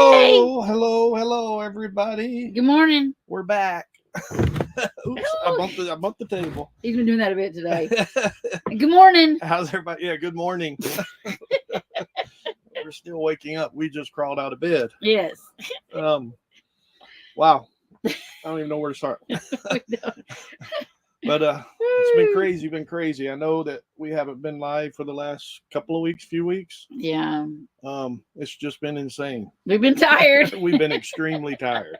Hello, everybody. Good morning. We're back. Oops, I bumped the table. He's been doing that a bit today. Good morning. How's everybody? Yeah, good morning. We're still waking up. We just crawled out of bed. Yes. Wow. I don't even know where to start. But it's been crazy. I know that we haven't been live for the last few weeks. Yeah. It's just been insane. We've been tired. We've been extremely tired.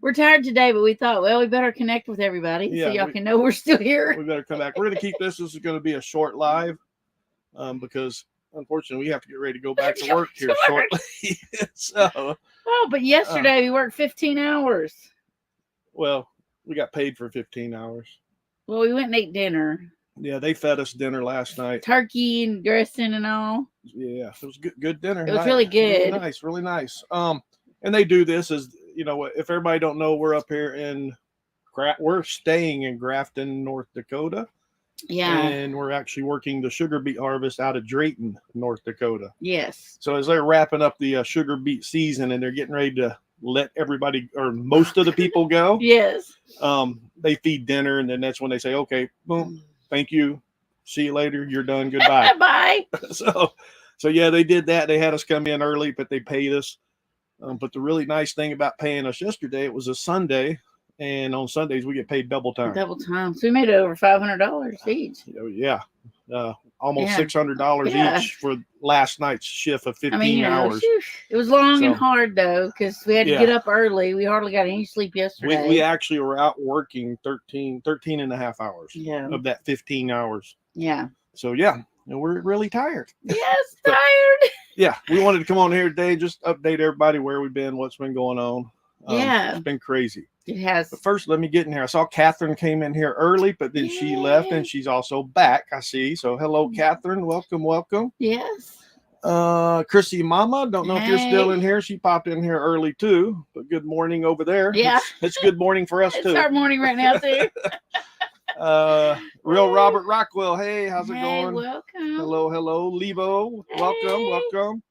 We're tired today, but we thought, well, we better connect with everybody so y'all can know we're still here. We better come back. We're going to keep this. This is going to be a short live because unfortunately we have to get ready to go back to work here shortly. But yesterday we worked 15 hours. Well, we got paid for 15 hours. Well, we went and ate dinner. Yeah, they fed us dinner last night. Turkey and dressing and all. Yeah, it was good dinner. It was really good. Really nice. And they do this as, you know, if everybody don't know, we're up here we're staying in Grafton, North Dakota. Yeah. And we're actually working the sugar beet harvest out of Drayton, North Dakota. Yes. So as they're wrapping up the sugar beet season and they're getting ready to let everybody or most of the people go. Yes. They feed dinner and then that's when they say, okay, boom, thank you. See you later. You're done. Goodbye. Bye. So yeah, they did that. They had us come in early, but they paid us. But the really nice thing about paying us yesterday, it was a Sunday, and on Sundays we get paid double time. Double time. So we made over $500 each. Yeah. Almost $600 each for last night's shift of 15 hours. It was long and hard though, because we had to get up early. We hardly got any sleep yesterday. We actually were out working 13 and a half hours of that 15 hours. Yeah. So yeah, and we're really tired. Yes, tired. Yeah, we wanted to come on here today, just update everybody where we've been, what's been going on. It's been crazy. It has. But first, let me get in here. I saw Catherine came in here early, but then she left, and she's also back, I see. So hello, Catherine. Welcome. Yes. Chrissy Mama, don't know if you're still in here. She popped in here early, too. But good morning over there. Yeah. It's good morning for us, too. It's our morning right now, too. Real Robert Rockwell. Hey, how's it going? Welcome. Hello. Levo, welcome.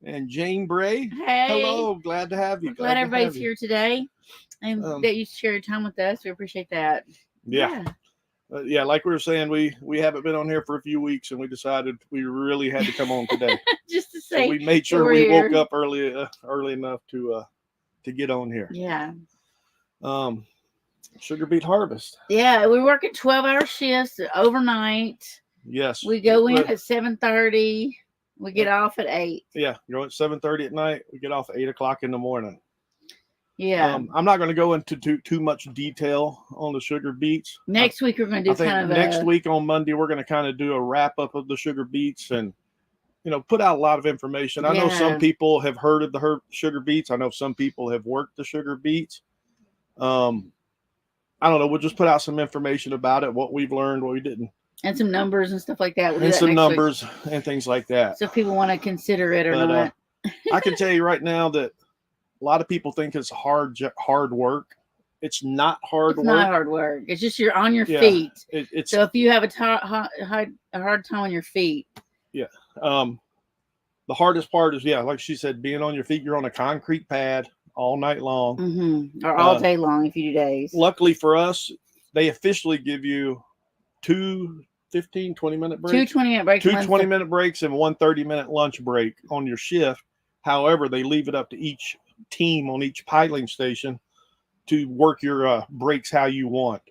And Jane Bray. Hey. Hello, glad to have you. Glad everybody's here today and that you share your time with us. We appreciate that. Yeah. Like we were saying, we haven't been on here for a few weeks, and we decided we really had to come on today. Just to say, so we made sure we woke up early enough to get on here. Yeah. Sugar beet harvest. Yeah, we're working 12-hour shifts overnight. Yes. We go in at 7:30. We get off at 8. Yeah, go at 7:30 at night. We get off at 8 o'clock in the morning. Yeah. I'm not going to go into too much detail on the sugar beets. Next week we're going to do next week on Monday we're going to kind of do a wrap up of the sugar beets and put out a lot of information. I know some people have heard of the sugar beets. I know some people have worked the sugar beets. I don't know. We'll just put out some information about it, what we've learned, what we didn't. And some numbers and stuff like that. And some numbers and things like that. So if people want to consider it or not. I can tell you right now that a lot of people think it's hard work. It's not hard work. It's not hard work. It's just you're on your feet. So if you have a hard time on your feet. Yeah. The hardest part is, like she said, being on your feet. You're on a concrete pad all night long. Mm-hmm. Or all day long if you do days. Luckily for us, they officially give you 2 20-minute breaks. 2 20-minute breaks. 2 20-minute breaks and 1 30-minute lunch break on your shift. However, they leave it up to each team on each piling station to work your breaks how you want.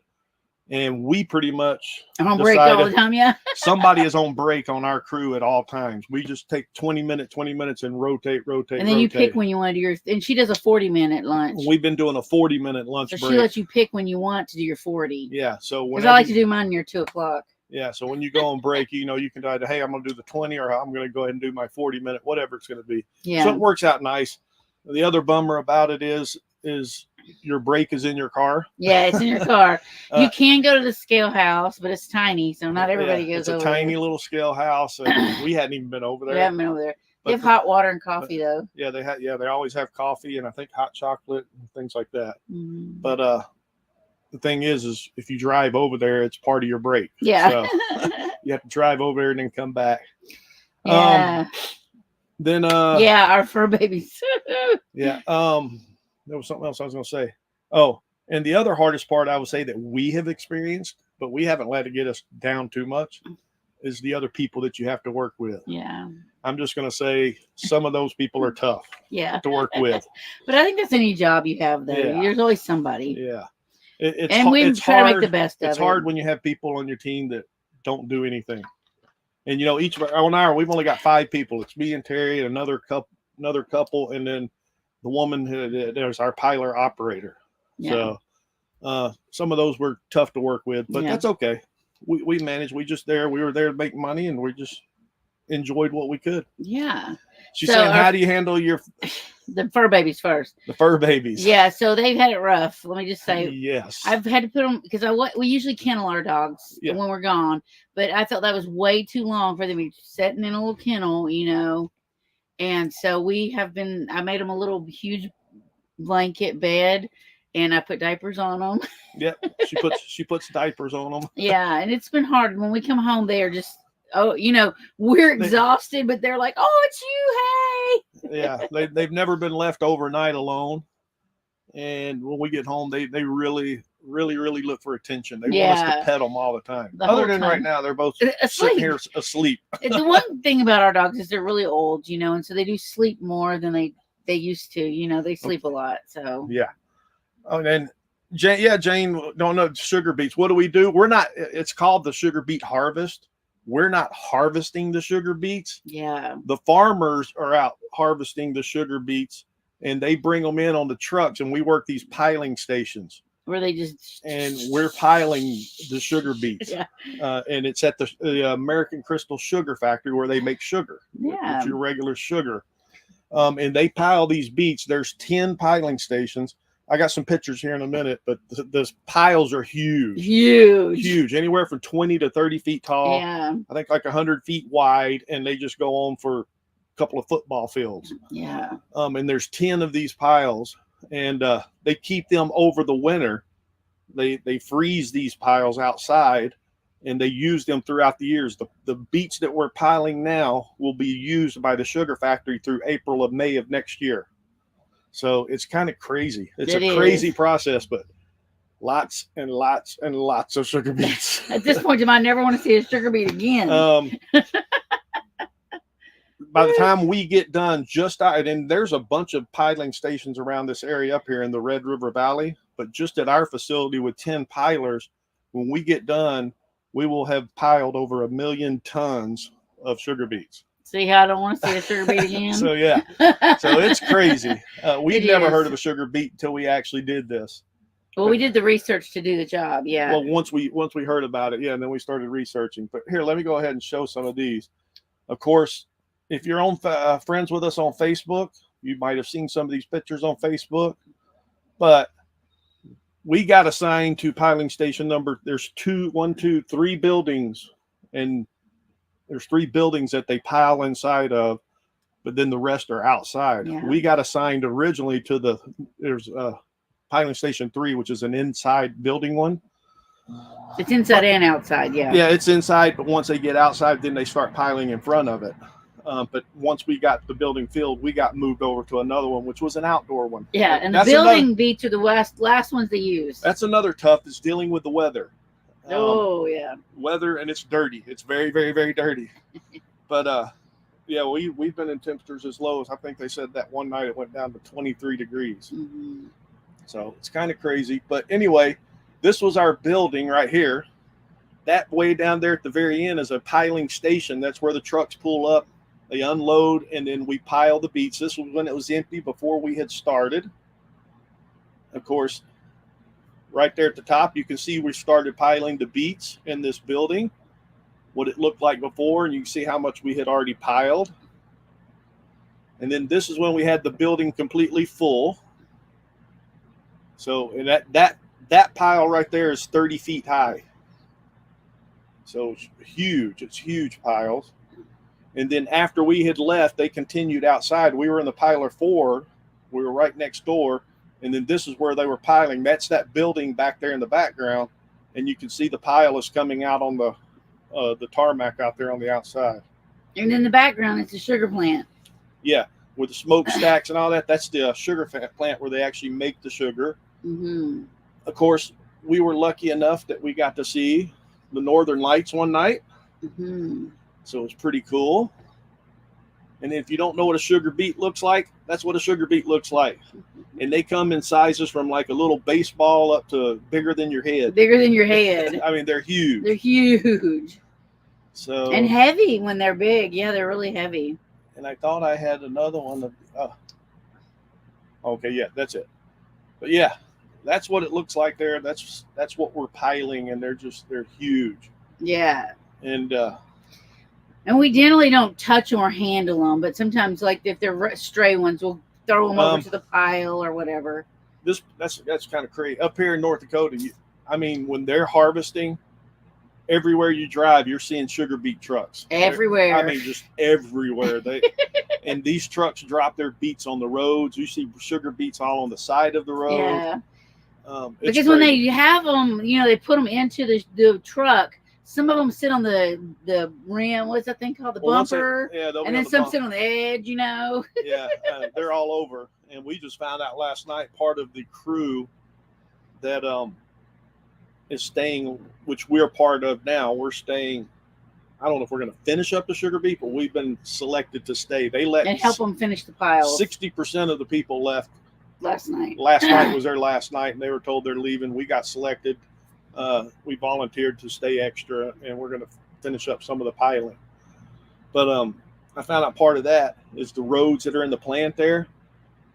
And we pretty much on break all the time, somebody is on break on our crew at all times. We just take 20 minutes and rotate. And then you pick when you want to do yours. And she does a 40-minute lunch. We've been doing a 40-minute lunch break. So she lets you pick when you want to do your 40. Yeah. So because I like to do mine near 2 o'clock. Yeah. So when you go on break, you can decide, hey, I'm going to do the 20 or I'm going to go ahead and do my 40-minute, whatever it's going to be. Yeah. So it works out nice. The other bummer about it is your break is in your car. Yeah, it's in your car. You can go to the scale house, but it's tiny, so not everybody goes over there. It's a tiny little scale house, and we hadn't even been over there. We haven't been over there. They have hot water and coffee, though. Yeah, they always have coffee and I think hot chocolate and things like that. Mm-hmm. But the thing is if you drive over there, it's part of your break. Yeah. So you have to drive over there and then come back. Yeah. Then yeah, our fur babies. yeah. There was something else I was gonna say. Oh, and the other hardest part I would say that we have experienced, but we haven't let it get us down too much, is the other people that you have to work with. Yeah. I'm just gonna say some of those people are tough. Yeah. To work with. But I think that's any job you have, though. Yeah. There's always somebody. Yeah. And we try to make the best of it. It's hard when you have people on your team that don't do anything. And you know, each of our we've only got 5 people. It's me and Terry and another couple, and then the woman there's our piler operator. Yeah. So some of those were tough to work with, but that's okay. We managed. We were there to make money, and we just enjoyed what we could. Yeah. She's saying, how do you handle the fur babies first? The fur babies. Yeah, so they've had it rough. Let me just say, yes, I've had to put them because we usually kennel our dogs when we're gone, but I felt that was way too long for them to be sitting in a little kennel, you know. And so I made them a little huge blanket bed, and I put diapers on them. Yep, she puts diapers on them. Yeah, and it's been hard. When we come home, they are just. Oh, you know, we're exhausted, but they're like, "Oh, it's you, hey!" Yeah, they've never been left overnight alone, and when we get home, they really look for attention. They want us to pet them all the time. Other than right now, they're both sitting here asleep. The one thing about our dogs is they're really old, you know, and so they do sleep more than they used to. You know, they sleep a lot. So yeah. Oh, and Jane, don't know sugar beets. What do we do? We're not. It's called the sugar beet harvest. We're not harvesting the sugar beets. Yeah. The farmers are out harvesting the sugar beets, and they bring them in on the trucks, and we work these piling stations. Where they just... And we're piling the sugar beets. Yeah. And it's at the American Crystal Sugar Factory where they make sugar. Yeah. It's your regular sugar. And they pile these beets. There's 10 piling stations. I got some pictures here in a minute, but the piles are huge, anywhere from 20 to 30 feet tall. Yeah. I think like 100 feet wide, and they just go on for a couple of football fields. Yeah. And there's 10 of these piles, and they keep them over the winter. They freeze these piles outside, and they use them throughout the years. The beets that we're piling now will be used by the sugar factory through April of May of next year. So it's kind of crazy. It's a crazy process, but lots and lots and lots of sugar beets. At this point, you might never want to see a sugar beet again. By the time we get done, and there's a bunch of piling stations around this area up here in the Red River Valley, but just at our facility with 10 pilers, when we get done, we will have piled over 1 million tons of sugar beets. See how I don't want to see a sugar beet again? So yeah, so it's crazy. We've never heard of a sugar beet until we actually did this. Well, we did the research to do the job. Yeah. Well, once we heard about it, and then we started researching. But here, let me go ahead and show some of these. Of course, if you're on friends with us on Facebook, you might have seen some of these pictures on Facebook. But we got assigned to piling station number. There's 3 buildings, and there's 3 buildings that they pile inside of, but then the rest are outside. Yeah. We got assigned originally to there's piling station 3, which is an inside building one. It's inside and outside, yeah. Yeah, it's inside, but once they get outside, then they start piling in front of it. But once we got the building filled, we got moved over to another one, which was an outdoor one. Yeah, and the building beets are the last ones they use. That's another tough, is dealing with the weather. Yeah. Weather, and it's dirty. It's very, very, very dirty. But yeah, we've been in temperatures as low as, I think they said that one night it went down to 23 degrees. Mm-hmm. So it's kind of crazy. But anyway, this was our building right here. That way down there at the very end is a piling station. That's where the trucks pull up, they unload, and then we pile the beets. This was when it was empty before we had started. Of course, right there at the top, you can see we started piling the beets in this building, what it looked like before, and you can see how much we had already piled. And then this is when we had the building completely full. So, and that pile right there is 30 feet high. So it's huge. It's huge piles. And then after we had left, they continued outside. We were in the piler 4. We were right next door. And then this is where they were piling. That's that building back there in the background. And you can see the pile is coming out on the tarmac out there on the outside. And in the background, it's a sugar plant. Yeah, with the smokestacks and all that. That's the sugar plant where they actually make the sugar. Mm-hmm. Of course, we were lucky enough that we got to see the Northern Lights one night. Mm-hmm. So it was pretty cool. And if you don't know what a sugar beet looks like, that's what a sugar beet looks like. And they come in sizes from like a little baseball up to bigger than your head. Bigger than your head. I mean, they're huge. They're huge. So and heavy when they're big. Yeah, they're really heavy. And I thought I had another one. Okay, yeah, that's it. But yeah, that's what it looks like there. That's what we're piling, and they're huge. Yeah. And we generally don't touch them or handle them, but sometimes, like if they're stray ones, we'll throw them over to the pile or whatever. That's kind of crazy. Up here in North Dakota, I mean, when they're harvesting, everywhere you drive, you're seeing sugar beet trucks. Everywhere. I mean, just everywhere. And these trucks drop their beets on the roads. You see sugar beets all on the side of the road. Yeah. Because crazy. when they have them, they put them into the truck. Some of them sit on the rim. What's that thing called? The bumper. And then some sit on the edge. Yeah, they're all over. And we just found out last night, part of the crew that is staying, which we're part of now. We're staying. I don't know if we're going to finish up the sugar beet, but we've been selected to stay. They let and help them finish the pile. 60% of the people left last night. Last night was their last night, and they were told they're leaving. We got selected. We volunteered to stay extra, and we're going to finish up some of the piling. But I found out part of that is the roads that are in the plant there.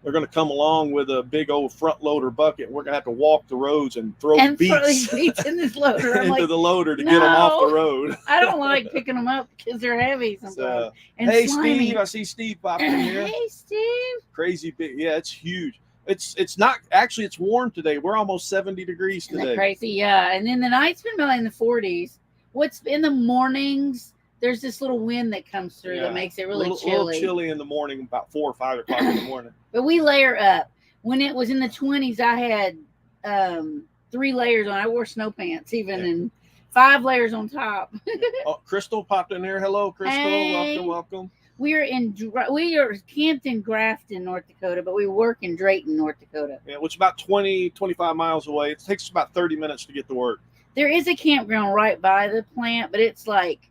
They're going to come along with a big old front loader bucket. We're going to have to walk the roads and throw beets in this loader. into the loader to get them off the road. I don't like picking them up because they're heavy sometimes. Hey, slimy. Steve, I see Steve popping in here. Hey, Steve. Crazy big. Yeah, it's huge. It's not actually. It's warm today. We're almost 70 degrees today. Isn't that crazy? Yeah, and then the night's been in the 40s. What's in the mornings? There's this little wind that comes through that makes it really chilly. A little chilly in the morning, about 4 or 5 o'clock in the morning. But we layer up. When it was in the 20s, I had 3 layers on. I wore snow pants even, and 5 layers on top. Crystal popped in there. Hello, Crystal. Hey. Welcome. We are camped in Grafton, North Dakota, but we work in Drayton, North Dakota. Yeah, which is about 25 miles away. It takes us about 30 minutes to get to work. There is a campground right by the plant, but it's like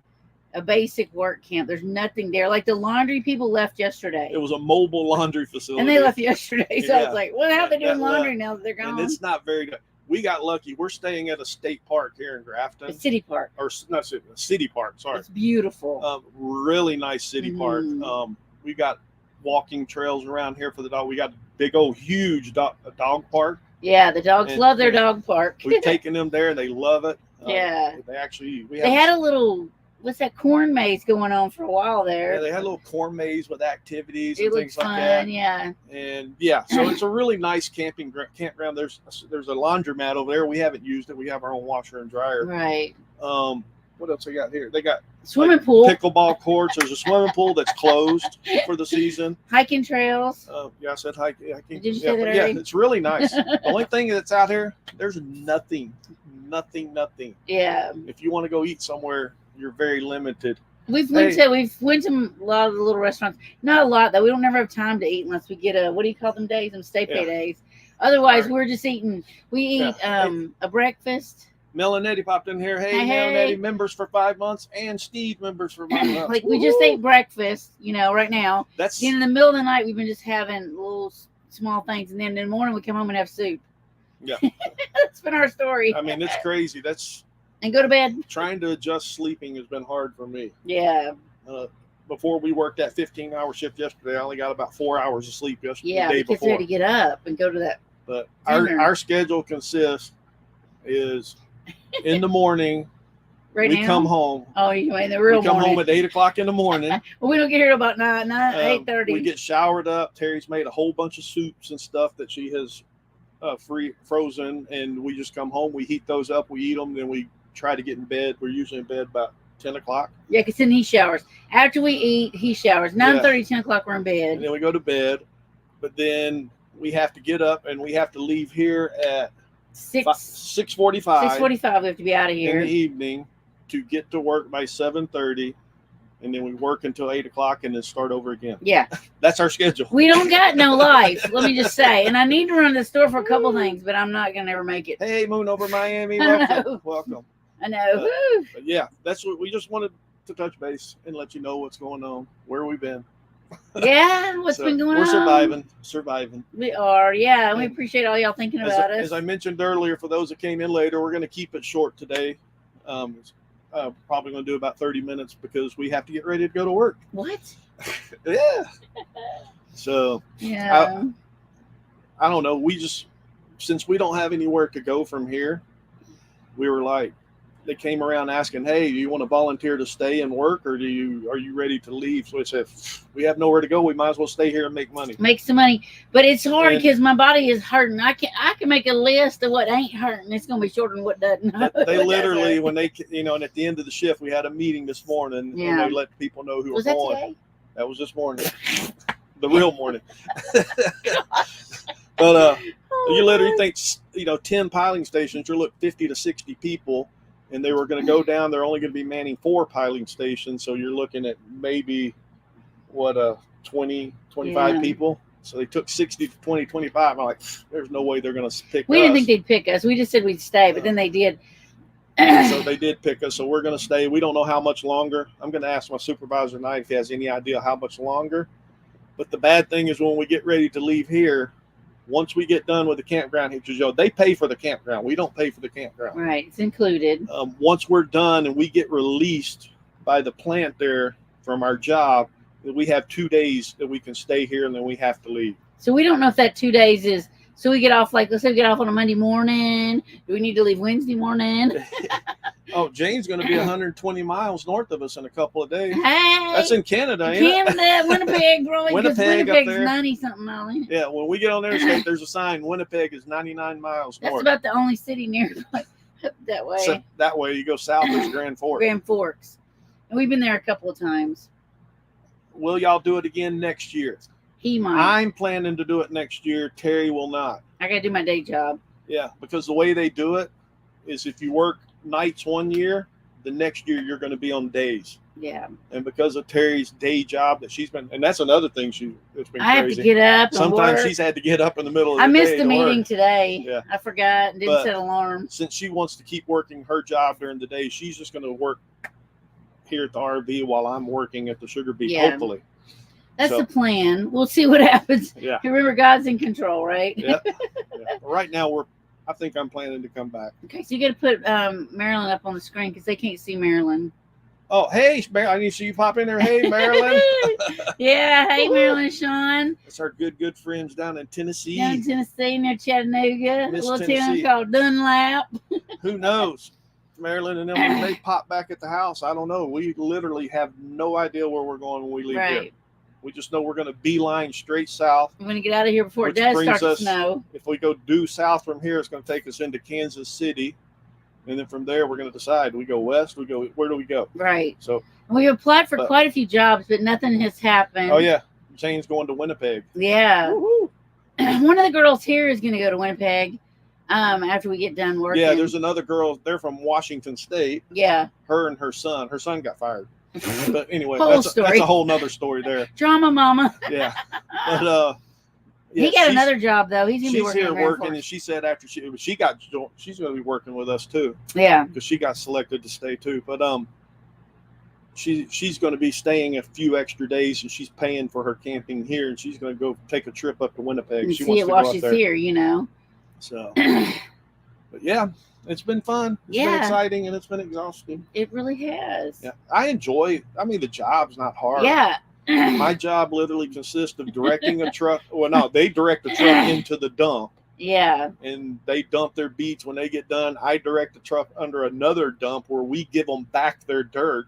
a basic work camp. There's nothing there. Like the laundry people left yesterday. It was a mobile laundry facility. And they left yesterday. So I was like, well, how are they doing laundry now that they're gone? And it's not very good. We got lucky. We're staying at a state park here in Grafton. A city park. Or not a city park, sorry. It's beautiful. Really nice city park. We got walking trails around here for the dog. We got a big old huge dog park. Yeah, the dogs love their dog park. We've taken them there and they love it. Yeah. They had a little, what's that, corn maze going on for a while there. Yeah, they had a little corn maze with activities and things like fun, that. Yeah. And so it's a really nice campground. There's a laundromat over there. We haven't used it. We have our own washer and dryer. Right. What else they got here? They got swimming pool, pickleball courts. There's a swimming pool that's closed for the season. Hiking trails. I said hiking. Did you say that already? Yeah, it's really nice. The only thing that's out here, there's nothing. Yeah. If you want to go eat somewhere, you're very limited. We've went to a lot of the little restaurants. Not a lot though. We don't never have time to eat unless we get what do you call them days? Them stay pay days. Otherwise, we're just eating. We eat a breakfast. Mel and Eddie popped in here. Hey, Mel and Eddie, members for 5 months, and Steve, members for 5 months. Like we just ate breakfast, right now. That's in the middle of the night. We've been just having little small things, and then in the morning we come home and have soup. Yeah, that's been our story. I mean, it's crazy. And go to bed. Trying to adjust sleeping has been hard for me. Yeah. Before we worked that 15-hour shift yesterday, I only got about 4 hours of sleep yesterday. Yeah, because we had to get up and go to that. But our schedule consists is in the morning. We come home. Oh, you mean the real morning? We come home at 8 o'clock in the morning. Well, we don't get here about 8:30. We get showered up. Terry's made a whole bunch of soups and stuff that she has frozen, and we just come home. We heat those up. We eat them, then we try to get in bed. We're usually in bed about 10 o'clock. Yeah, because then he showers. After we eat, he showers. 9:30, 10 o'clock, we're in bed. And then we go to bed. But then we have to get up, and we have to leave here at 6:45. 6:45, we have to be out of here. In the evening to get to work by 7:30. and then we work until 8 o'clock and then start over again. Yeah. That's our schedule. We don't got no life, let me just say. And I need to run to the store for a couple things, but I'm not going to ever make it. Hey, Moon over Miami. I Welcome. know. Welcome. I know. But yeah, that's what we just wanted to touch base and let you know what's going on, where we've been. Yeah, what's So, been going we're on? surviving. We are, yeah. And we And appreciate all y'all thinking As, about us. as I mentioned earlier, for those that came in later, we're going to keep it short today. Probably going to do about 30 minutes because we have to get ready to go to work. What? Yeah. So Yeah. I don't know. We just, since we don't have anywhere to go from here, we were like, they came around asking, hey, do you want to volunteer to stay and work, or are you ready to leave? So I said, we have nowhere to go. We might as well stay here and make money. Make some money. But it's hard And- because my body is hurting. I can make a list of what ain't hurting. It's going to be shorter than what doesn't. They literally, when they, and at the end of the shift, we had a meeting this morning, Yeah. and they let people know who Was were that going. today? That was this morning, the real morning. But you literally think, 10 piling stations, you're looking 50 to 60 people, and they were going to go down. They're only going to be manning 4 piling stations, so you're looking at maybe 20, 25 Yeah. people. So they took 60 to 20, 25. I'm like, there's no way they're going to pick We us. didn't think they'd pick us. We just said we'd stay, but then they did. So they did pick us. So we're going to stay. We don't know how much longer. I'm going to ask my supervisor tonight if he has any idea how much longer. But the bad thing is when we get ready to leave here, once we get done with the campground, because they pay for the campground. We don't pay for the campground. Right, it's included. Once we're done and we get released by the plant there from our job, we have 2 days that we can stay here, and then we have to leave. So we don't know if that 2 days is. So we get off, like, let's say we get off on a Monday morning. Do we need to leave Wednesday morning? Oh, Jane's going to be 120 miles north of us in a couple of days. Hey, That's in Canada, ain't it? Canada, Winnipeg, growing because Winnipeg up Winnipeg's there. 90-something miles. Ain't it? Yeah, when we get on interstate, there's a sign, Winnipeg is 99 miles That's north. about the only city near that way. So that way you go south, there's Grand Forks. Grand Forks. And we've been there a couple of times. Will y'all do it again next year? He might. I'm planning to do it next year. Terry will not. I got to do my day job. Yeah, because the way they do it is if you work nights one year, the next year you're going to be on days. Yeah. And because of Terry's day job that she's been, and that's another thing it's been I have crazy. to get up. Sometimes and work. she's had to get up in the middle of the I day. missed the to work. meeting today. Yeah. I forgot and didn't But- set alarm. Since she wants to keep working her job during the day, she's just going to work here at the RV while I'm working at the Sugar Beet, Yeah. hopefully. That's So- the plan. We'll see what happens. Yeah. Remember, God's in control, right? Yeah. Yeah. Right now, I think I'm planning to come back. Okay, so you got to put Marilyn up on the screen because they can't see Marilyn. Oh, hey, I need to see you pop in there. Hey, Marilyn. Yeah, hey, Marilyn and Sean. That's our good friends down in Tennessee. Down in Tennessee, near Chattanooga. Miss A little Tennessee. town called Dunlap. Who knows? Marilyn and them, when they pop back at the house, I don't know. We literally have no idea where we're going when we leave here. Right. We just know we're going to beeline straight south. We're going to get out of here before Which it does brings start to us- snow. If we go due south from here, it's going to take us into Kansas City. And then from there, we're going to decide. We go west, where do we go? Right. So, We applied for But- quite a few jobs, but nothing has happened. oh, yeah. Jane's going to Winnipeg. Yeah. Woo-hoo. One of the girls here is going to go to Winnipeg after we get done working. Yeah, there's another girl. They're from Washington State. Yeah. Her and her son. Her son got fired. But anyway, Whole that's story. a whole nother story there. Drama mama. Yeah. But, yeah, He got she's- another job, though. He's going to be She's working here on Grand working, Forks. and she said after she's going to be working with us too, Yeah. because she got selected to stay too. But she's going to be staying a few extra days, and she's paying for her camping here, and she's going to go take a trip up to Winnipeg. And She see wants it to while go up she's there. here, you know. So, but yeah, it's been fun. It's been Yeah. exciting, and it's been exhausting. It really has. Yeah, I enjoy. I mean, the job's not hard. Yeah. My job literally consists of directing a truck. Well, no, they direct the truck into the dump. Yeah. And they dump their beets. When they get done, I direct the truck under another dump where we give them back their dirt.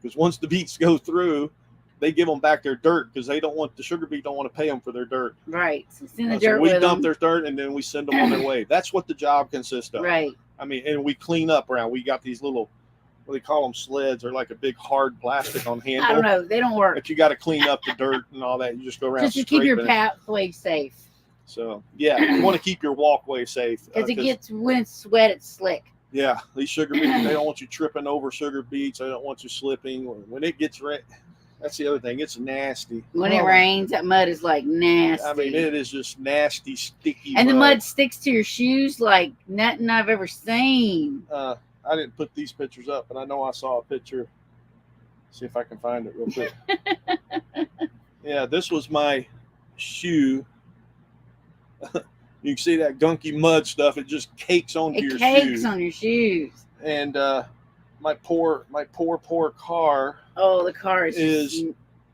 Because once the beets go through, they give them back their dirt because the sugar beet don't want to pay them for their dirt. Right. It's in the So dirt we with dump them. their dirt and then we send them on their way. That's what the job consists of. Right. I mean, and we clean up around. We got these little, what do they call them, sleds, or like a big hard plastic on handle. I don't know. They don't work. But you got to clean up the dirt and all that. You just go around Just to keep your scraping it. pathway safe. So yeah, you want to keep your walkway safe Because it gets, when it's wet, it's slick. Yeah, these sugar beets, they don't want you tripping over sugar beets. They don't want you slipping. When it gets red, that's the other thing. It's nasty. When it rains, that mud is like nasty. I mean, it is just nasty, sticky. And the mud sticks to your shoes like nothing I've ever seen. I didn't put these pictures up, but I know I saw a picture. See if I can find it real quick. Yeah, this was my shoe. You can see that gunky mud stuff. It just cakes onto your shoes. It cakes on your shoes. And my poor car. Oh, the car is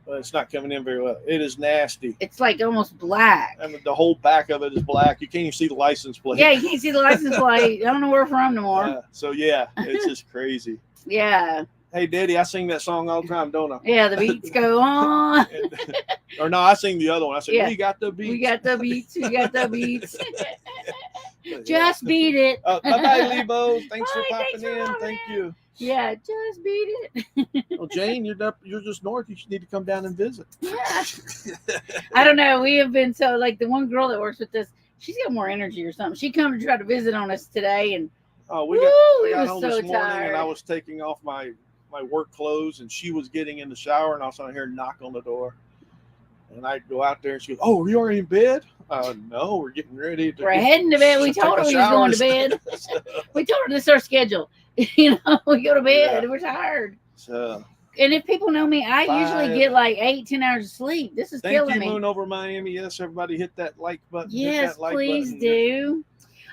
it's not coming in very well. It is nasty. It's like almost black. I mean, the whole back of it is black. You can't even see the license plate. Yeah, you can't see the license plate. I don't know where we're from no more. So yeah, it's just crazy. Yeah. Hey, Daddy, I sing that song all the time, don't I? Yeah, the beats go on. Or no, I sing the other one. I say, we got the beats. We got the beats. We got the beats. Just beat it. Bye-bye, Lebo. Thanks for popping in. Thank you. Yeah, just beat it. Well, Jane, you're just north. You should need to come down and visit. Yeah. I don't know. We have been so, like, the one girl that works with us, she's got more energy or something. She come to try to visit on us today, and we got home this morning, and I was taking off my work clothes, and she was getting in the shower, and I was on here knock on the door, and I go out there, and she goes, "Oh, are you already in bed?" No, we're getting ready. We're heading to bed. We told her we was going to bed. We told her this is our schedule. We go to bed. Yeah. We're tired. So, and if people know me, I usually get like 8-10 hours of sleep. This is killing me. Moon over Miami. Yes, everybody hit that like button. Yes, like please button. Do.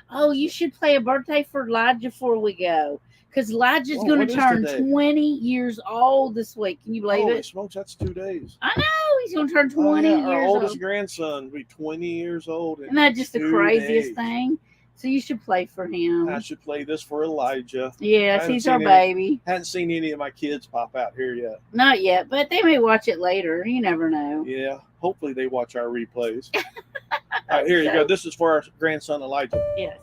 Oh, you should play a birthday for Elijah before we go. Because Elijah's going to turn 20 years old this week. Can you believe it? Holy smokes, that's 2 days. I know. He's going to turn 20 years old. Our oldest grandson will be 20 years old. Isn't that just the craziest thing? So you should play for him. I should play this for Elijah. Yes, he's our baby. Hadn't seen any of my kids pop out here yet. Not yet, but they may watch it later. You never know. Yeah, hopefully they watch our replays. All right, here you go. This is for our grandson Elijah. Yes.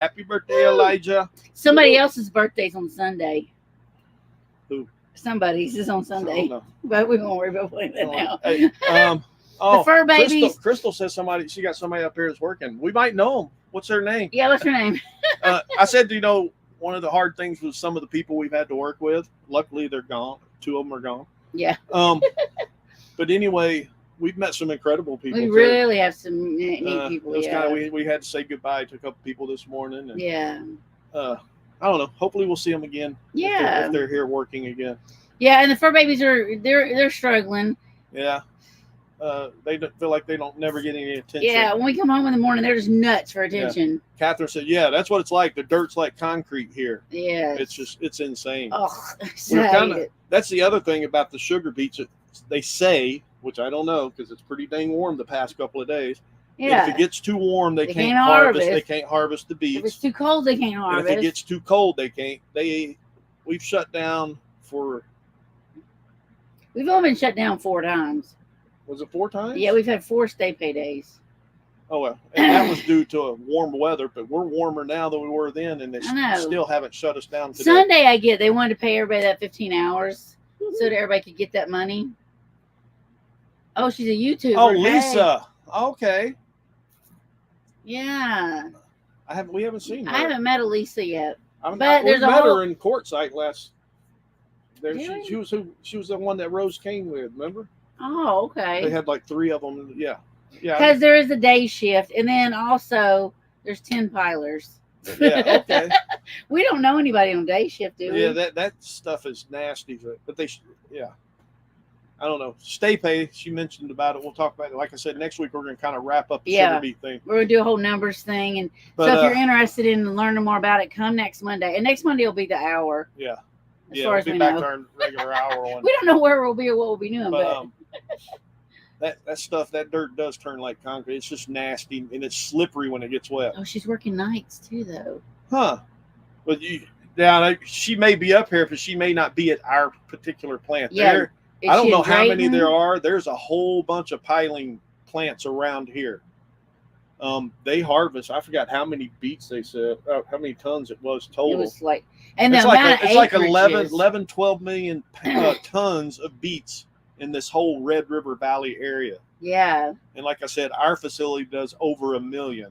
Happy birthday, Elijah. Somebody else's birthday's on Sunday. Who? Somebody's is on Sunday. But we won't worry about playing that now. Hey, the fur babies. Crystal says she got somebody up here that's working. We might know them. What's their name? Yeah, what's her name? I said, one of the hard things was some of the people we've had to work with. Luckily, they're gone. 2 of them are gone. Yeah. But anyway, we've met some incredible people. We really have some neat people. It was kind of we had to say goodbye to a couple people this morning. And, yeah. I don't know. Hopefully, we'll see them again. Yeah. If they're here working again. Yeah, and the fur babies they're struggling. Yeah. They feel like they don't never get any attention. Yeah, when we come home in the morning, they're just nuts for attention. Yeah. Catherine said, "Yeah, that's what it's like. The dirt's like concrete here. Yeah, it's insane." Oh, that's the other thing about the sugar beets. They say, which I don't know because it's pretty dang warm the past couple of days. Yeah. If it gets too warm, they can't harvest. They can't harvest the beets. If it's too cold, they can't harvest. And if it gets too cold, they can't. We've shut down for. We've only been shut down 4 times. Was it 4 times? Yeah, we've had 4 stay pay days. Oh, well. And that was due to a warm weather, but we're warmer now than we were then, and they still haven't shut us down today. Sunday, they wanted to pay everybody that 15 hours so that everybody could get that money. Oh, she's a YouTuber. Oh, Lisa. Hey. Okay. Yeah. We haven't seen her. I haven't met Elisa yet. We met her in Quartzsite last. She was the one that Rose came with, remember? Oh, okay. They had like 3 of them. Yeah. Because there is a day shift, and then also there's 10 pilers. Yeah, okay. We don't know anybody on day shift, do we? Yeah, that stuff is nasty. But I don't know. Stay pay, she mentioned about it. We'll talk about it. Like I said, next week we're going to kind of wrap up the sugar beet thing. We're going to do a whole numbers thing. So if you're interested in learning more about it, come next Monday. And next Monday will be the hour. Yeah. As far as we'll we be back know. to our regular hour one. We don't know where we'll be or what we'll be doing. But that stuff, that dirt does turn like concrete. It's just nasty, and it's slippery when it gets wet. Oh, she's working nights too, though. Huh. But Yeah, she may be up here, but she may not be at our particular plant. Yeah. I don't know how many there are. There's a whole bunch of piling plants around here. They harvest. I forgot how many beets they said, how many tons it was total. It was like, and it's the amount of like acreages. 11, 12 million tons of beets in this whole Red River Valley area. Yeah. And like I said, our facility does over 1 million.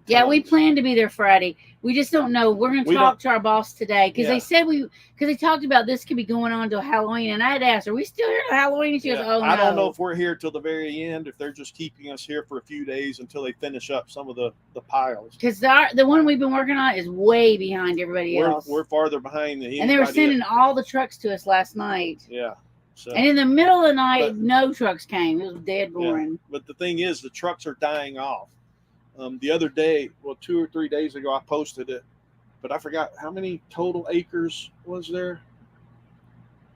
Yeah, we plan to be there Friday. We just don't know. We're going to talk to our boss today because they said because they talked about this could be going on till Halloween. And I had asked, are we still here till Halloween? And she goes, oh, no. I don't know if we're here till the very end, if they're just keeping us here for a few days until they finish up some of the piles. Because the one we've been working on is way behind everybody else. We're farther behind than anybody. And they were sending all the trucks to us last night. Yeah. So, and in the middle of the night, no trucks came. It was dead boring. Yeah, but the thing is, the trucks are dying off. The other day, 2 or 3 days ago, I posted it, but I forgot how many total acres was there?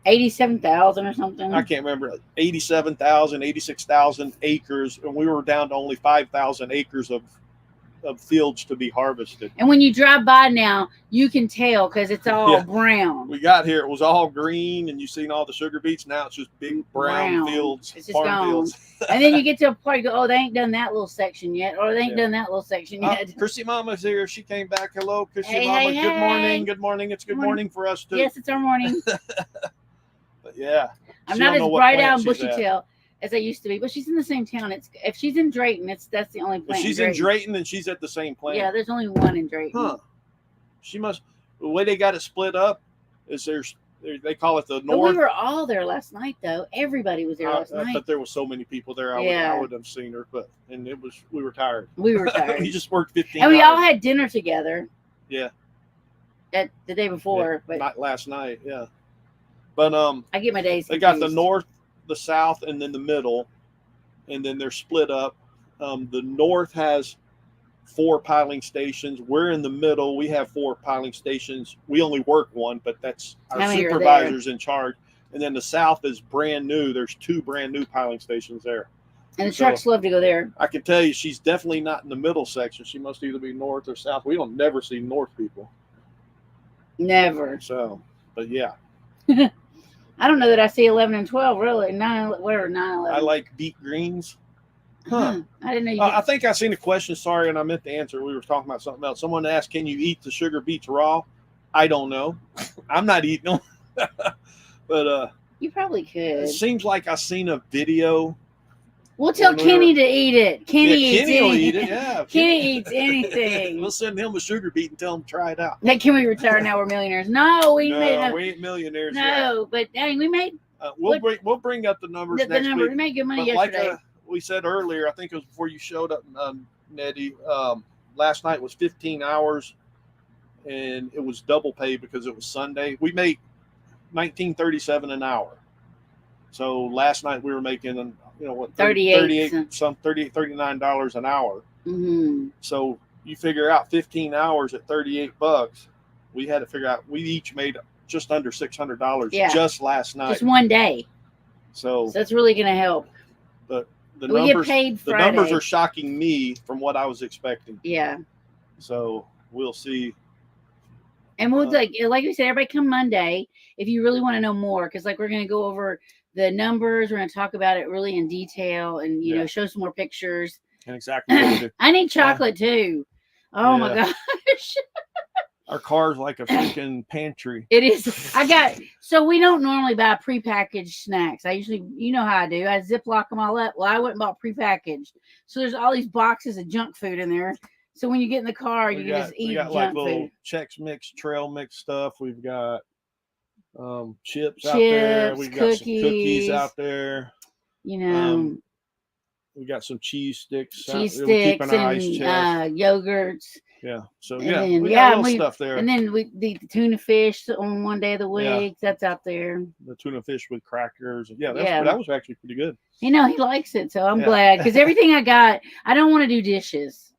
87,000 or something. I can't remember. 87,000, 86,000 acres, and we were down to only 5,000 acres of fields to be harvested. And when you drive by now, you can tell because it's all brown. We got here, it was all green, and you seen all the sugar beets. Now it's just big brown fields, it's just farm gone. fields. And then you get to a part, you go, oh, they ain't done that little section yet, or they ain't done that little section yet. Chrissy Mama's here. She came back. Hello, Chrissy Hey, Mama. hey, Good morning. Good morning. It's good morning for us too. Yes, it's our morning. But yeah, I'm not as bright out and bushy tail as I used to be, but she's in the same town. If she's in Drayton, that's the only plant. If she's in Drayton, then she's at the same plant. Yeah, there's only one in Drayton. Huh? She must. The way they got it split up is they call it the north. But we were all there last night, though. Everybody was there last night. But there was so many people there. I would have seen her, we were tired. We were tired. We just worked 15 and we hours. all had dinner together. Yeah. At the day before, but not last night. Yeah. But I get my days confused. They got the north, the south, and then the middle, and then they're split up. The north has 4 piling stations. We're in the middle. We have 4 piling stations. We only work one, but that's our supervisor's in charge. And then the south is brand new. There's 2 brand new piling stations there. And the trucks love to go there. I can tell you, she's definitely not in the middle section. She must either be north or south. We don't never see north people. Never. So, but yeah. I don't know that I see 11 and 12 really. 9, 11. I like beet greens. Huh. I didn't know you I think I seen a question. Sorry, and I meant to answer. We were talking about something else. Someone asked, "Can you eat the sugar beets raw?" I don't know. I'm not eating them, but you probably could. It seems like I seen a video. We'll tell Kenny to eat it. Kenny will eat it. Yeah, Kenny eats anything. We'll send him a sugar beet and tell him to try it out. Hey, can we retire now? We're millionaires. No, we ain't millionaires. No, yet. But dang, we made. We'll bring up the numbers next week. We made good money yesterday. Like we said earlier, I think it was before you showed up, Nettie. Last night was 15 hours, and it was double pay because it was Sunday. We made $19.37 an hour. So last night we were making, $39 an hour. Mm-hmm. So you figure out 15 hours at $38. We had to figure out, we each made just under $600 just last night. Just one day. So that's really going to help. But the we numbers, get paid Friday. The numbers are shocking me from what I was expecting. Yeah. So we'll see. And we'll like we said, everybody come Monday if you really want to know more, because we're going to go over the numbers. We're going to talk about it really in detail and you know show some more pictures. And exactly what we do. I need chocolate too. Oh my gosh. Our car's like a freaking pantry. It is. So we don't normally buy prepackaged snacks. I usually, you know how I do. I Ziploc them all up. Well, I went and bought prepackaged. So there's all these boxes of junk food in there. So when you get in the car, you can just eat junk like food. Little Chex Mix, trail mix stuff. We've got chips out there. We've got some cookies out there. You know. We got some cheese sticks. Cheese sticks and yogurts. Yeah. So we got stuff there. And then we the tuna fish on one day of the week. Yeah. That's out there. The tuna fish with crackers. That was actually pretty good. You know, he likes it, so I'm glad, because everything I got, I don't want to do dishes.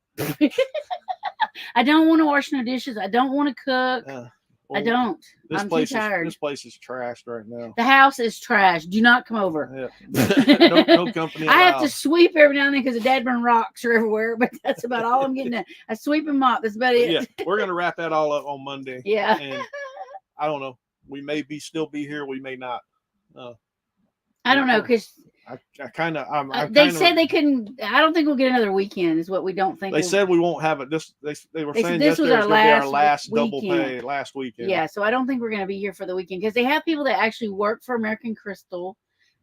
I don't want to wash no dishes. I don't want to cook. I don't. This I'm place too tired. This place is trashed right now. The house is trash. Do not come over. Yeah. no company. I have allowed. to sweep every now and then because the dad burn rocks are everywhere, but that's about all I'm getting. I sweep and mop. That's about it. Yeah, we're gonna wrap that all up on Monday. Yeah. And I don't know. We may still be here. We may not. I don't know because I kind of. they said they couldn't. I don't think we'll get another weekend. Is what we don't think. They said we won't have it. They were saying this was yesterday our was going to be our last last double weekend. pay last weekend. Yeah, so I don't think we're going to be here for the weekend because they have people that actually work for American Crystal.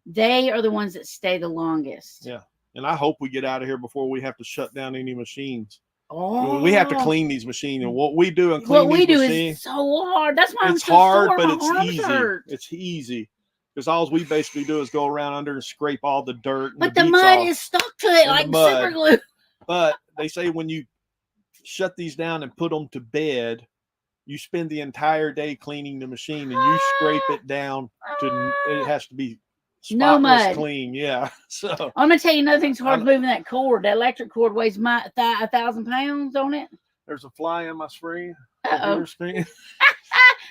They are the ones that stay the longest. Yeah, and I hope we get out of here before we have to shut down any machines. Oh, We have to clean these machines, and what we do and clean what we these do machines, is so hard. That's why it's I'm so hard, sore. but My it's arms easy. hurt. It's easy because all we basically do is go around under and scrape all the dirt. And But the the beets mud off. is stuck to it And like the mud. super glue. But they say when you shut these down and put them to bed, you spend the entire day cleaning the machine, and you scrape it down to it has to be No spotless mud. clean. Yeah. So I'm gonna tell you another thing's hard I'm- is moving that cord. That electric cord weighs 1,000 pounds on it. there's a fly on my screen. Uh-oh. Computer screen.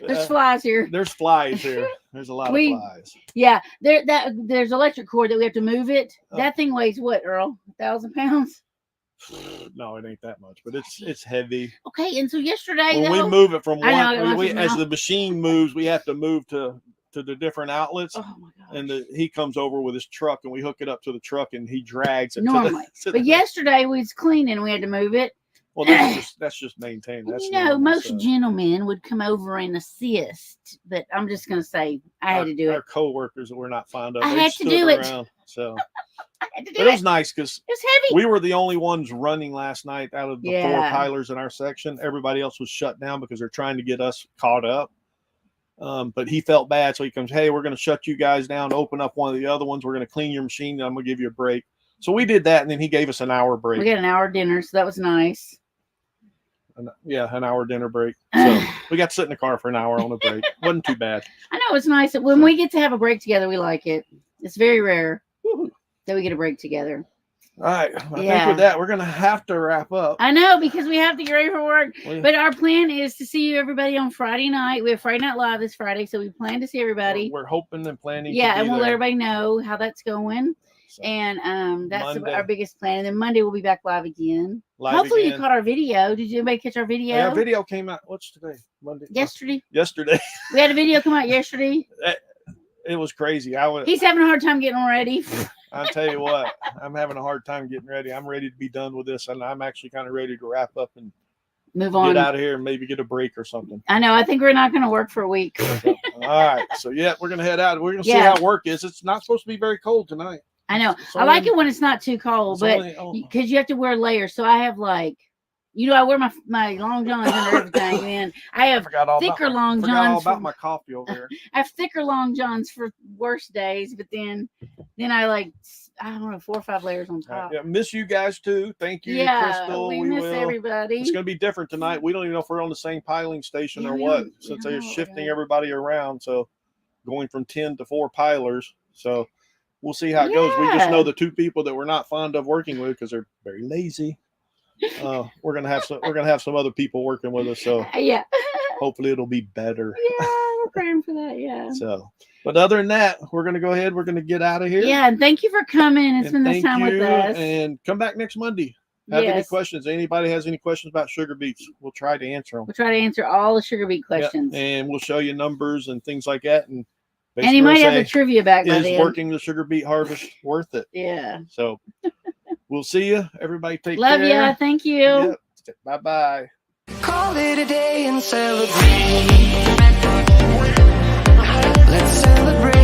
There's flies here. There's flies here. There's a lot of flies. Yeah, there's electric cord that we have to move it. Oh. That thing weighs what, Earl? 1,000 pounds. No, it ain't that much, but it's heavy. Okay, and so yesterday, When we though- move it from I know, I one, got we, my as mouth. the machine moves, we have to move to the different outlets. oh my god. And he comes over with his truck, and we hook it up to the truck, and he drags it. Normally. To But the, yesterday we was cleaning, we had to move it. well, that's just maintained. That's You know, normal, most so. gentlemen would come over and assist, but I'm just gonna say I had to do Our it. coworkers that we're not fond of. I they had to stood do it. around, So, I had to do but it it. was nice because It was heavy. we were the only ones running last night out of the 4 Yeah. pilers in our section. Everybody else was shut down because they're trying to get us caught up. But he felt bad, so he comes, "Hey, we're going to shut you guys down, open up one of the other ones. We're going to clean your machine, and I'm going to give you a break." So we did that, and then he gave us an hour break. We got an hour dinner, so that was nice. An hour dinner break. So we got to sit in the car for an hour on a break. Wasn't too bad. I know it's nice that when we get to have a break together, we like it. It's very rare that we get a break together. All right. I think Yeah. with that, we're going to have to wrap up. I know because we have to get ready for work. We- But our plan is to see you everybody on Friday night. We have Friday Night Live this Friday, so we plan to see everybody. We're hoping and planning. to Yeah, be and we'll let there. everybody know how that's going. So, And that's Monday. our biggest plan. And then Monday we'll be back live again. live Hopefully again. you caught our video. Did you anybody catch our video? Yeah, our video came out. What's today? Monday. Yesterday. Yesterday. We had a video come out yesterday. It was crazy. He's having a hard time getting ready. I'll tell you what, I'm having a hard time getting ready. I'm ready to be done with this, and I'm actually kind of ready to wrap up and Move on. get out of here and maybe get a break or something. I know. I think we're not going to work for a week. So, all right. So, yeah, we're going to head out. We're going to see Yeah. how work is. It's not supposed to be very cold tonight. I know. It's I like only- it when it's not too cold, it's but only- oh, because you have to wear layers. So I have I wear my long johns under everything. And I I have forgot all thicker about, long forgot all johns. about For, my coffee over there. I have thicker long johns for worse days, but then I don't know, 4 or 5 layers on All top. right, yeah, miss you guys too. Thank you, Yeah, Crystal. we miss will. everybody. It's going to be different tonight. We don't even know if we're on the same piling station Yeah, or we what, don't- we since don't they're know, shifting yeah. everybody around. So going from 10 to 4 pilers. So we'll see how it goes. We just Yeah. know the 2 people that we're not fond of working with because they're very lazy. We're gonna have some other people working with us. So Yeah. hopefully it'll be better. Yeah, we're praying for that. Yeah. So, but other than that, we're gonna go ahead. We're gonna get out of here. Yeah, and thank you for coming and spending this thank time with you, us. and come back next Monday. Have any Yes. questions? Anybody has any questions about sugar beets? We'll try to answer them. We'll try to answer all the sugar beet questions. And we'll show you numbers and things like that. And And he might have the trivia back by is then. working the sugar beet harvest worth it? Yeah. So we'll see you. Everybody take Love care. ya. Thank you. Yep. Bye bye. Call it a day and celebrate. Let's celebrate.